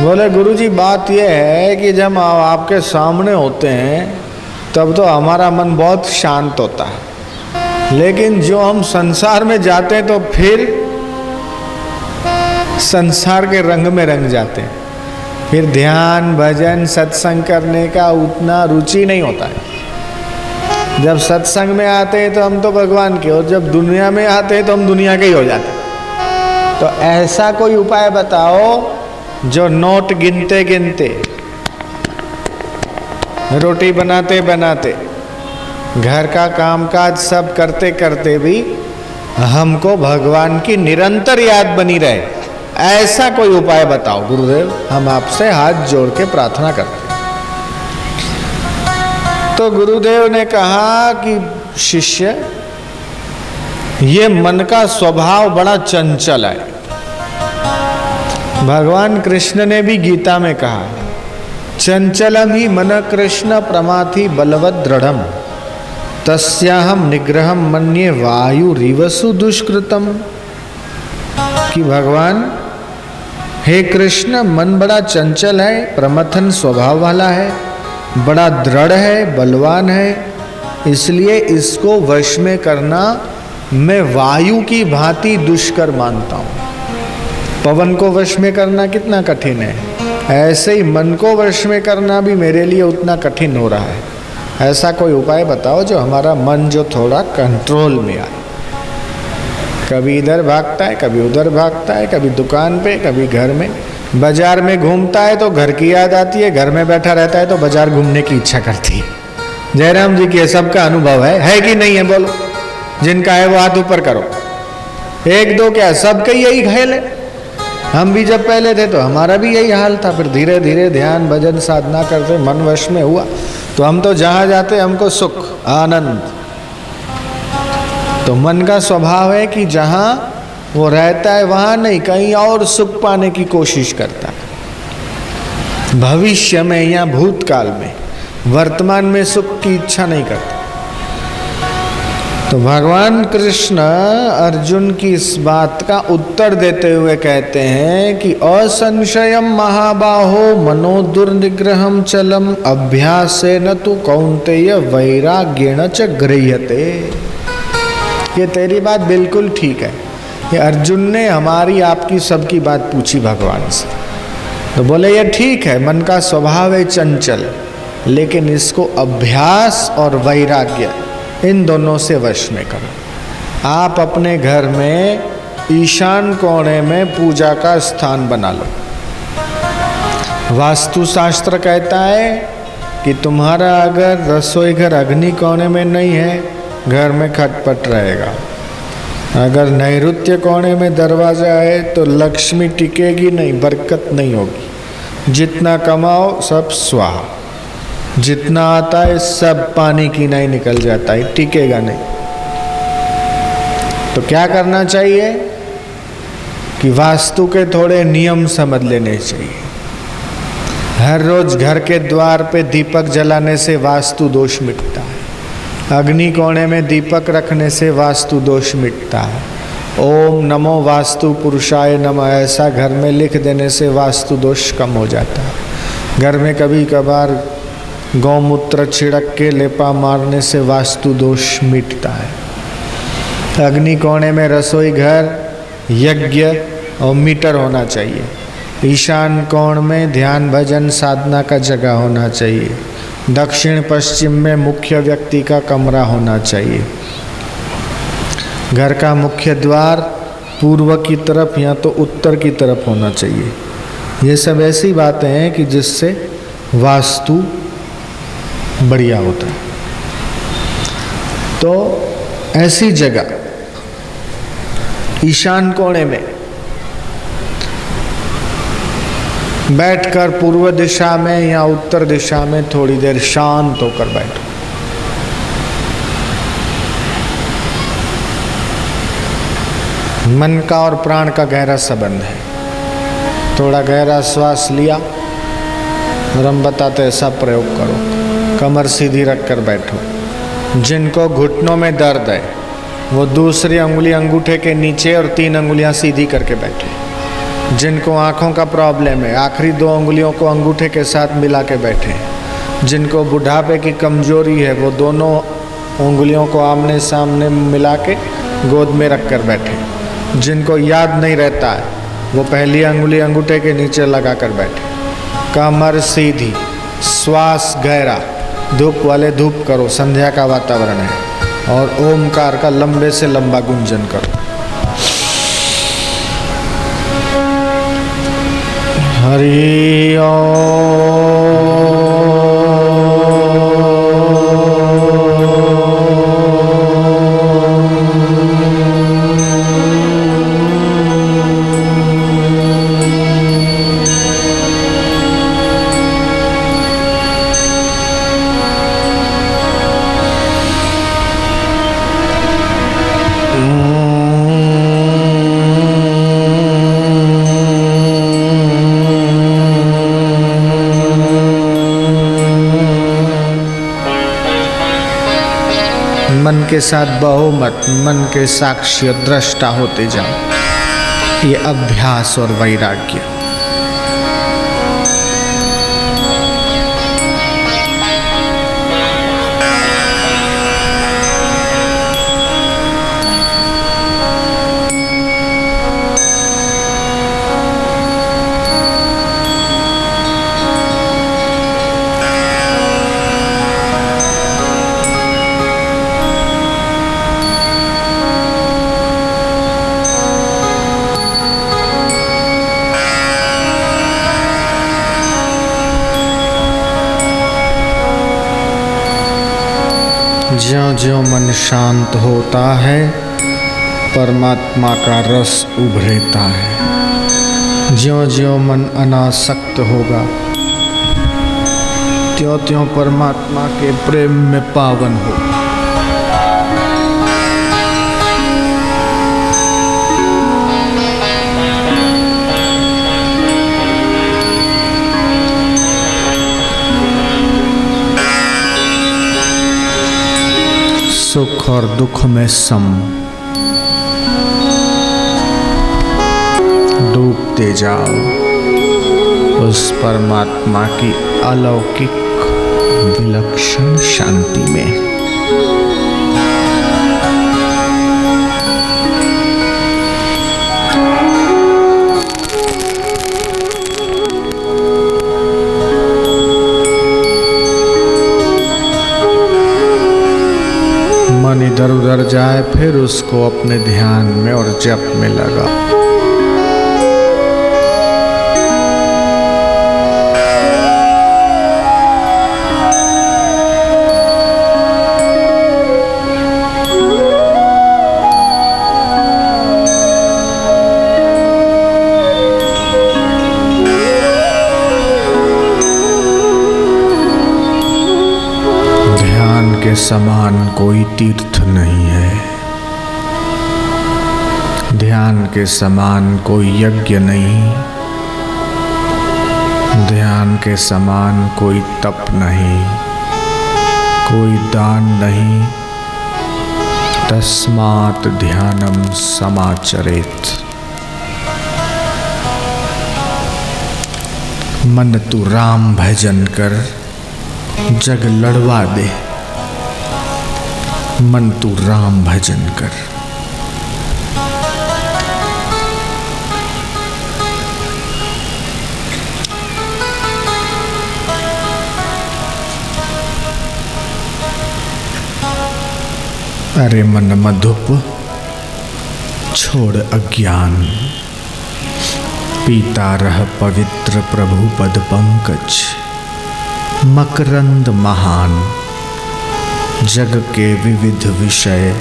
बोले गुरुजी बात यह है कि जब आपके सामने होते हैं तब तो हमारा मन बहुत शांत होता है, लेकिन जो हम संसार में जाते हैं तो फिर संसार के रंग में रंग जाते हैं। फिर ध्यान भजन सत्संग करने का उतना रुचि नहीं होता है। जब सत्संग में आते हैं तो हम तो भगवान के, और जब दुनिया में आते हैं तो हम दुनिया के ही हो जाते हैं। तो ऐसा कोई उपाय बताओ जो नोट गिनते गिनते, रोटी बनाते बनाते, घर का कामकाज सब करते करते भी हमको भगवान की निरंतर याद बनी रहे, ऐसा कोई उपाय बताओ गुरुदेव, हम आपसे हाथ जोड़ के प्रार्थना करते हैं। तो गुरुदेव ने कहा कि शिष्य, ये मन का स्वभाव बड़ा चंचल है। भगवान कृष्ण ने भी गीता में कहा, चंचलम ही मन कृष्ण प्रमाथि बलवद दृढ़म तस्याहम निग्रहम मन्ये वायु रिवसु दुष्कृतम। कि भगवान हे कृष्ण, मन बड़ा चंचल है, प्रमथन स्वभाव वाला है, बड़ा दृढ़ है, बलवान है, इसलिए इसको वश में करना मैं वायु की भांति दुष्कर मानता हूँ। पवन को वश में करना कितना कठिन है, ऐसे ही मन को वश में करना भी मेरे लिए उतना कठिन हो रहा है। ऐसा कोई उपाय बताओ जो हमारा मन जो थोड़ा कंट्रोल में आए। कभी इधर भागता है, कभी उधर भागता है, कभी दुकान पे, कभी घर में, बाजार में घूमता है तो घर की याद आती है, घर में बैठा रहता है तो बाजार घूमने की इच्छा करती है। जयराम जी के सबका अनुभव है कि नहीं है? बोलो, जिनका है वो हाथ ऊपर करो। एक दो क्या, सबका यही खेल है। हम भी जब पहले थे तो हमारा भी यही हाल था, फिर धीरे धीरे ध्यान भजन साधना करते मन वश में हुआ तो हम तो जहाँ जाते हमको सुख आनंद। तो मन का स्वभाव है कि जहाँ वो रहता है वहाँ नहीं, कहीं और सुख पाने की कोशिश करता है। भविष्य में या भूतकाल में, वर्तमान में सुख की इच्छा नहीं करता। तो भगवान कृष्ण अर्जुन की इस बात का उत्तर देते हुए कहते हैं कि असंशयम महाबाहो मनो दुर्निग्रहम चलम अभ्यासेन तु कौन्तेय वैराग्येण च गृह्यते। ये तेरी बात बिल्कुल ठीक है। ये अर्जुन ने हमारी आपकी सबकी बात पूछी भगवान से, तो बोले ये ठीक है, मन का स्वभाव है चंचल, लेकिन इसको अभ्यास और वैराग्य इन दोनों से वश में करो। आप अपने घर में ईशान कोने में पूजा का स्थान बना लो। वास्तुशास्त्र कहता है कि तुम्हारा अगर रसोई घर अग्नि कोने में नहीं है, घर में खटपट रहेगा। अगर नैऋत्य कोने में दरवाजा है तो लक्ष्मी टिकेगी नहीं, बरकत नहीं होगी। जितना कमाओ सब स्वाहा, जितना आता है सब पानी की नहीं निकल जाता है, टिकेगा नहीं। तो क्या करना चाहिए कि वास्तु के थोड़े नियम समझ लेने चाहिए। हर रोज घर के द्वार पे दीपक जलाने से वास्तु दोष मिटता है। अग्नि कोणे में दीपक रखने से वास्तु दोष मिटता है। ओम नमो वास्तु पुरुषाय नमः ऐसा घर में लिख देने से वास्तु दोष कम हो जाता है। घर में कभी कभार गौमूत्र छिड़क के लेपा मारने से वास्तु दोष मिटता है। अग्नि कोणे में रसोई घर, यज्ञ और मीटर होना चाहिए। ईशान कोण में ध्यान भजन साधना का जगह होना चाहिए। दक्षिण पश्चिम में मुख्य व्यक्ति का कमरा होना चाहिए। घर का मुख्य द्वार पूर्व की तरफ या तो उत्तर की तरफ होना चाहिए। ये सब ऐसी बातें हैं कि जिससे वास्तु बढ़िया होता है। तो ऐसी जगह ईशान कोने में बैठकर पूर्व दिशा में या उत्तर दिशा में थोड़ी देर शांत होकर बैठो। मन का और प्राण का गहरा संबंध है। थोड़ा गहरा श्वास लिया और हम बताते हैं सब प्रयोग करो। कमर सीधी रखकर बैठो। जिनको घुटनों में दर्द है वो दूसरी अंगुली अंगूठे के नीचे और 3 अंगुलियां सीधी करके बैठे। जिनको आँखों का प्रॉब्लम है आखिरी 2 उंगलियों को अंगूठे के साथ मिला के बैठे, जिनको बुढ़ापे की कमजोरी है वो दोनों उंगलियों को आमने सामने मिला के गोद में रख कर बैठे, जिनको याद नहीं रहता है वो पहली अंगुली अंगूठे के नीचे लगा कर बैठे, कमर सीधी, श्वास गहरा, धूप वाले धूप करो, संध्या का वातावरण है, और ओमकार का लंबे से लंबा गुंजन करो। हरि ओम। मन के साथ बहुमत, मन के साक्ष्य दृष्टा होते जाओ। ये अभ्यास और वैराग्य। ज्यों ज्यों मन शांत होता है परमात्मा का रस उभरता है। ज्यों ज्यों मन अनासक्त होगा त्यों त्यों परमात्मा के प्रेम में पावन हो। सुख और दुख में सम, डूबते जाओ उस परमात्मा की अलौकिक विलक्षण शांति में। मन इधर उधर जाए फिर उसको अपने ध्यान में और जप में लगा। के समान कोई तीर्थ नहीं है, ध्यान के समान कोई यज्ञ नहीं, ध्यान के समान कोई तप नहीं, कोई दान नहीं। तस्मात् ध्यानम समाचरेत। मन तू राम भजन कर, जग लड़वा दे। मन तू राम भजन कर। अरे मन मधुप छोड़ अज्ञान, पीता रह पवित्र प्रभु पद पंकज। मकरंद महान जग के विविध विषय,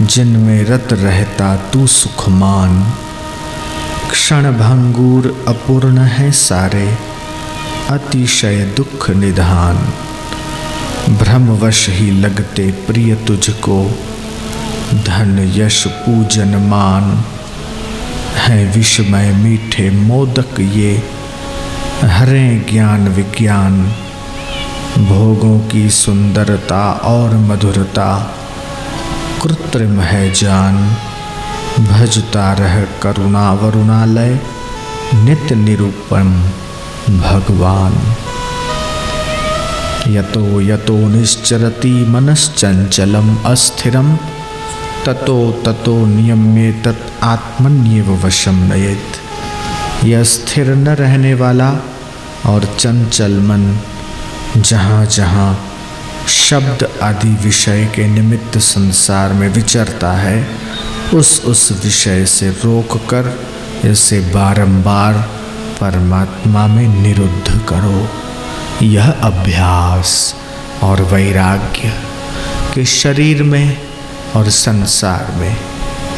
जिनमें रत रहता तू सुखमान। क्षण भंगूर अपूर्ण है सारे, अतिशय दुख निधान। भ्रमवश ही लगते प्रिय तुझको, धन यश पूजन मान। है विषमय मीठे मोदक ये, हरे ज्ञान विज्ञान। भोगों की सुंदरता और मधुरता, कृत्रिम है जान। भजता रह करुणा वरुणालय, नित्य निरूपम भगवान। यतो यतो निश्चरति मनश्चंचलम अस्थिरम ततो ततो नियम्येतत् आत्मन्येव वशं नयेत्। यह स्थिर न रहने वाला और चंचल मन जहाँ जहाँ शब्द आदि विषय के निमित्त संसार में विचरता है, उस विषय से रोककर इसे बारंबार परमात्मा में निरुद्ध करो। यह अभ्यास और वैराग्य कि शरीर में और संसार में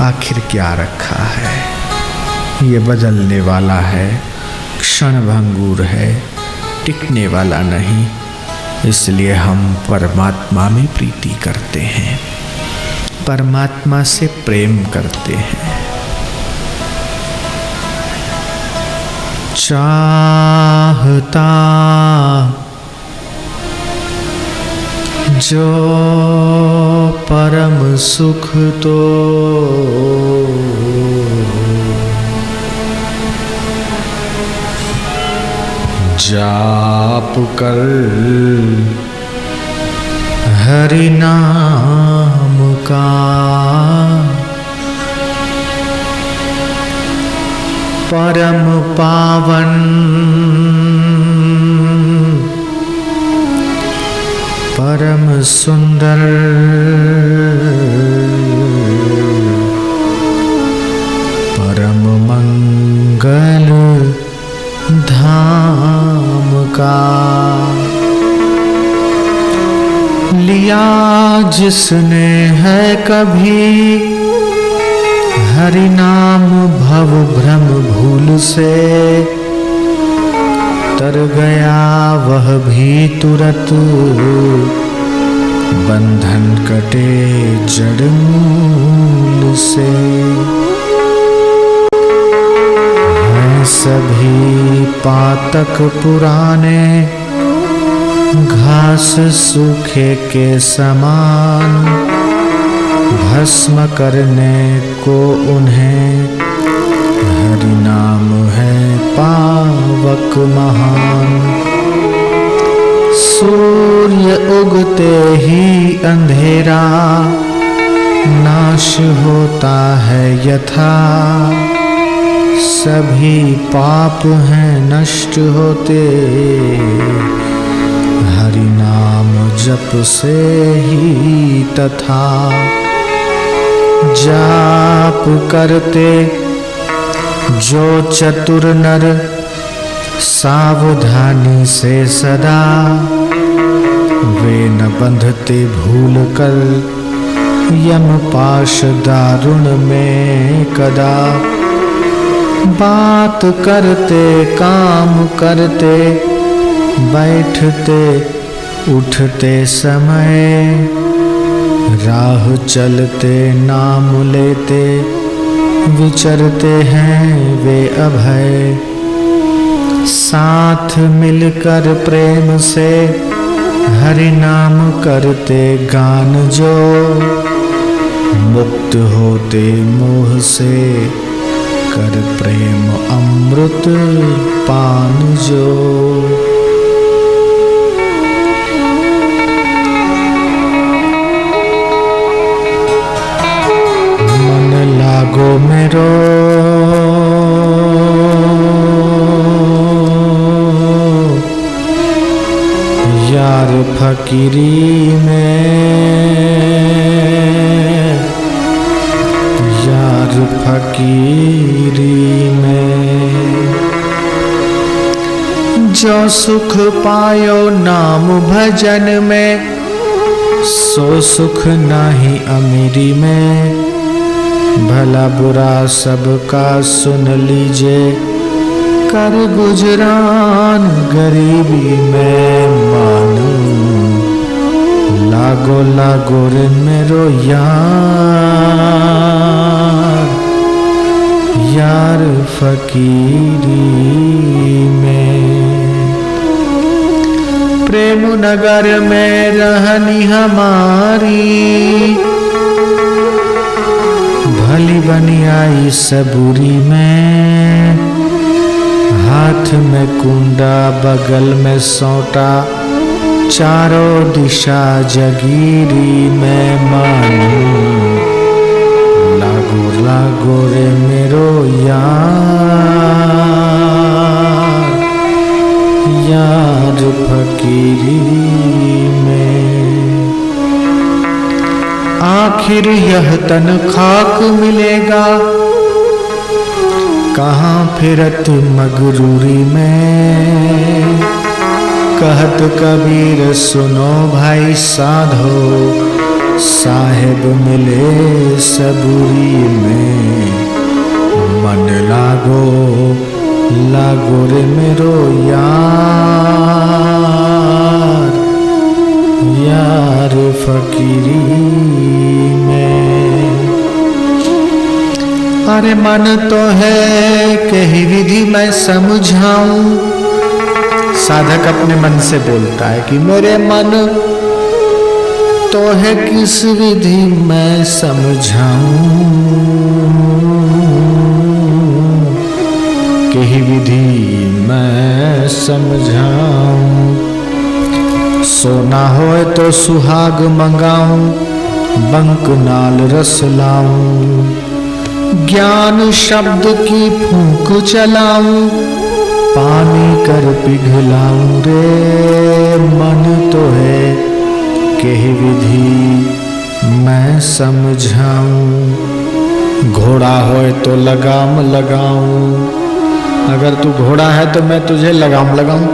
आखिर क्या रखा है, ये बदलने वाला है, क्षणभंगुर है, टिकने वाला नहीं। इसलिए हम परमात्मा में प्रीति करते हैं, परमात्मा से प्रेम करते हैं। चाहता जो परम सुख तो जाप कर हरि नाम का। परम पावन परम सुंदर परम मंगल धाम का। लिया जिसने है कभी हरि नाम भव भ्रम भूल से, तर गया वह भी तुरत बंधन कटे जड़ मूल से। हैं सभी पातक पुराने घास सूखे के समान, भस्म करने को उन्हें हरि नाम है पावक महान। सूर्य उगते ही अंधेरा नाश होता है यथा, सभी पाप हैं नष्ट होते हरि नाम जप से ही तथा। जाप करते जो चतुर नर सावधानी से सदा, वे न बंधते भूल कर यम पाश दारुण में कदा। बात करते काम करते बैठते उठते समय, राह चलते नाम लेते विचरते हैं वे अभय। साथ मिलकर प्रेम से हरि नाम करते गान जो, मुक्त होते मोह से कर प्रेम अमृत पान जो। लागो मेरो यार फकीरी में, यार फकीरी में। जो सुख पायो नाम भजन में, सो सुख नाही अमीरी में। भला बुरा सबका सुन लीजिए, कर गुजरान गरीबी में मानू। लागो लागो रे मेरो यार, यार फकीरी में। प्रेम नगर में रहनी हमारी, भली बनी आई सबूरी में। हाथ में कुंडा बगल में सोटा, चारों दिशा जगीरी में मानू, लागो लागो रे मेरो यार फकीरी में। आखिर यह तन खाक मिलेगा, कहाँ फिरत मगरूरी में। कहत कबीर सुनो भाई साधो, साहेब मिले सबूरी में। मन लागो लागो रे मेरो यार फकीरी में। अरे मन तो है कही विधि मैं समझाऊं, साधक अपने मन से बोलता है कि मेरे मन तो है किस विधि मैं समझाऊं, कही विधि मैं समझाऊं। सोना होए तो सुहाग मंगाऊं, बंक नाल रस लाऊं। ज्ञान शब्द की फूंक चलाऊं, पानी कर पिघलाऊं रे। मन तो है कही विधि मैं समझाऊं। घोड़ा होए तो लगाम लगाऊं, अगर तू घोड़ा है तो मैं तुझे लगाम लगाऊं।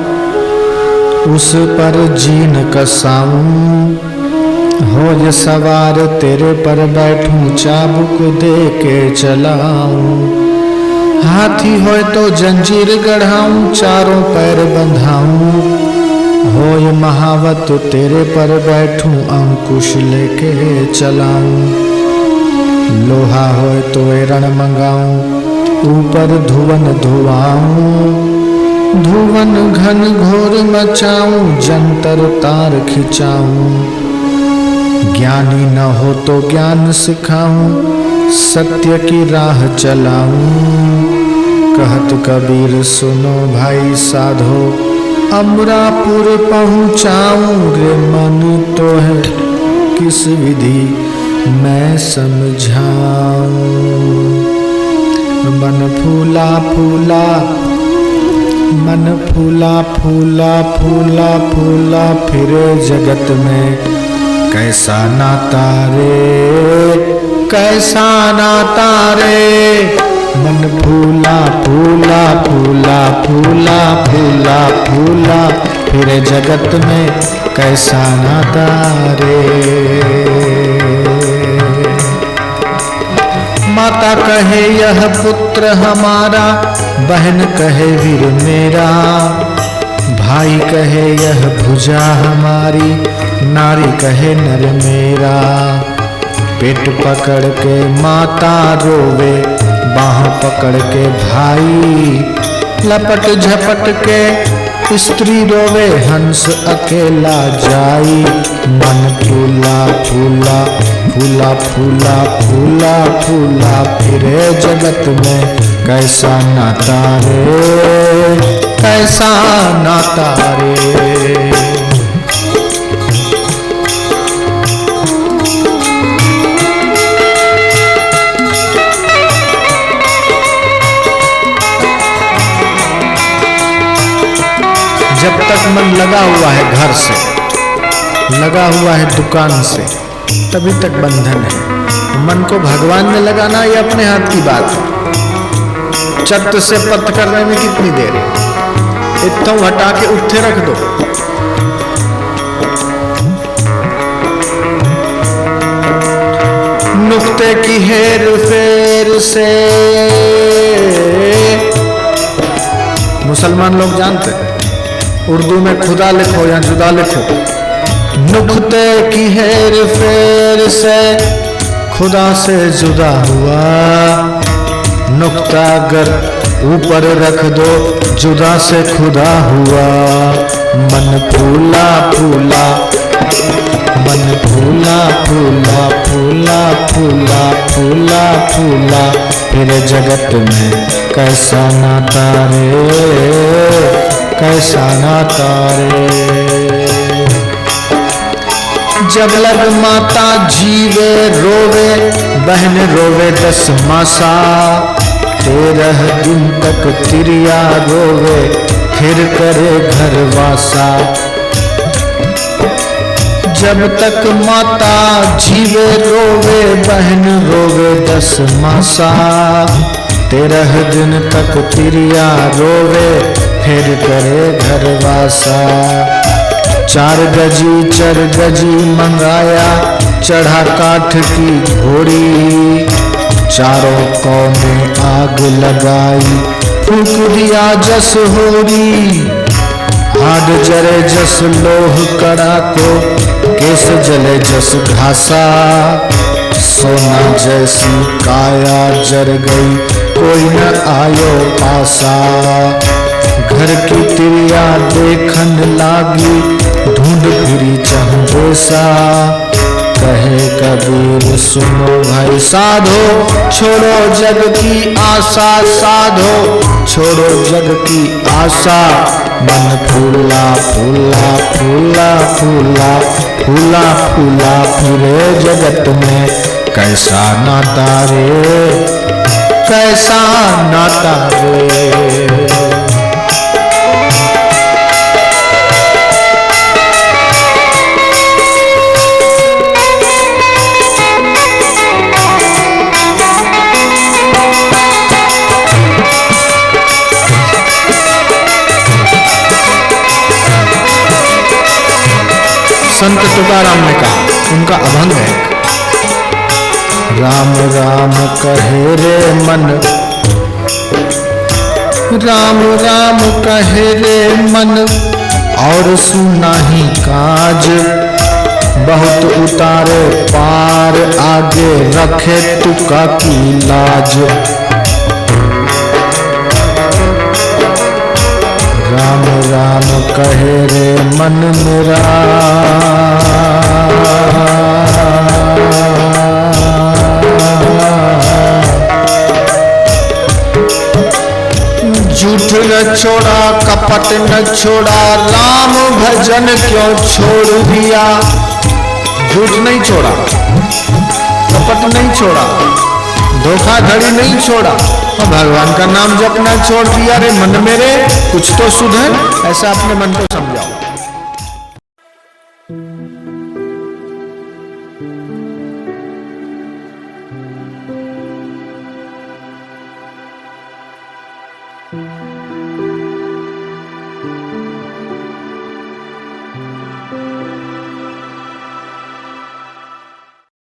उस पर जीन कसाऊं, हो जे सवार तेरे पर बैठूं, चाबुक दे के चलाऊं। हाथी होए तो जंजीर गढ़ाऊं, चारों पैर बंधाऊं। होय महावत तेरे पर बैठूं, अंकुश लेके चलाऊं। लोहा होए तो एरण मंगाऊं, ऊपर धुवन धुआऊं। धुवन घन घोर मचाऊं, जंतर तार खिंचाऊं। ज्ञानी न हो तो ज्ञान सिखाऊं, सत्य की राह चलाऊं। कहत कबीर सुनो भाई साधो, अमरापुर पहुँचाऊं रे। मन तो है किस विधि मैं समझाऊं। मन फूला फूला, मन फूला फूला फूला फूला, फिरे जगत में कैसा नाता रे, कैसा नाता रे। मन फूला फूला फूला फूला फूला फूला, फिरे जगत में कैसा नाता रे। माता कहे यह पुत्र हमारा, बहन कहे वीर मेरा। भाई कहे यह भुजा हमारी, नारी कहे नर मेरा। पेट पकड़ के माता रोवे, बाह पकड़ के भाई। लपट झपट के स्त्री रोवे, हंस अकेला जाई। मन फूला फूला फूला फूला फूला फूला, फिरे जगत में कैसा नाता रे, कैसा नाता रे। जब तक मन लगा हुआ है घर से, लगा हुआ है दुकान से, तभी तक बंधन है। मन को भगवान में लगाना ये अपने हाथ की बात है। चट से पत करने में कितनी देर है, इतना हटा के उठे रख दो। नुक्ते की हेर फेर से मुसलमान लोग जानते हैं, उर्दू में खुदा लिखो या जुदा लिखो। नुक्ते की हेर फेर से खुदा से जुदा हुआ। नुक्ता अगर ऊपर रख दो, जुदा से खुदा हुआ। मन फूला फूला मन फूला फूला फूला फूला फूला फूला, फिर जगत में कैसा नाता रे, कैसा नाता रे। जब लग माता जीवे रोवे, बहन रोवे 10 मासा, 13 दिन तक तिरिया रोवे, फिर करे घर वासा। जब तक माता जीवे रोवे, बहन रोवे 10 मासा, 13 दिन तक तिरिया रोवे, फिर करे घर वासा। 4 गजी 4 गजी मंगाया, चढ़ा काठ की घोड़ी, चारों कौ में आग लगाई, फूंक दिया जस होरी। हाड जरे जस लोह कड़ा को, केस जले जस घासा, सोना जैसी काया जर गई, कोई न आयो पासा। घर की तिरिया देखन लागी, ढूंढ फिरी चंदेसा, कहे कबीर सुनो भाई साधो, छोड़ो जग की आशा, साधो छोड़ो जग की आशा। मन फूला फूला फूला फूला फूला फूला, फिरे जगत में कैसा नाता रे, कैसा नाता रे। संत तुकाराम ने कहा, उनका अभंग है, राम राम कहे रे मन, राम राम कहे रे मन, और सुना ही काज, बहुत उतारे पार, आगे रखे तुका की लाज। राम राम कहे रे मन मेरा, झूठ न छोड़ा कपट न छोड़ा, राम भजन क्यों छोड़ दिया। झूठ नहीं छोड़ा, कपट नहीं छोड़ा, धोखाधड़ी नहीं छोड़ा, और भगवान का नाम जपना छोड़ दिया। रे मन मेरे कुछ तो सुधर, ऐसा अपने मन को समझ।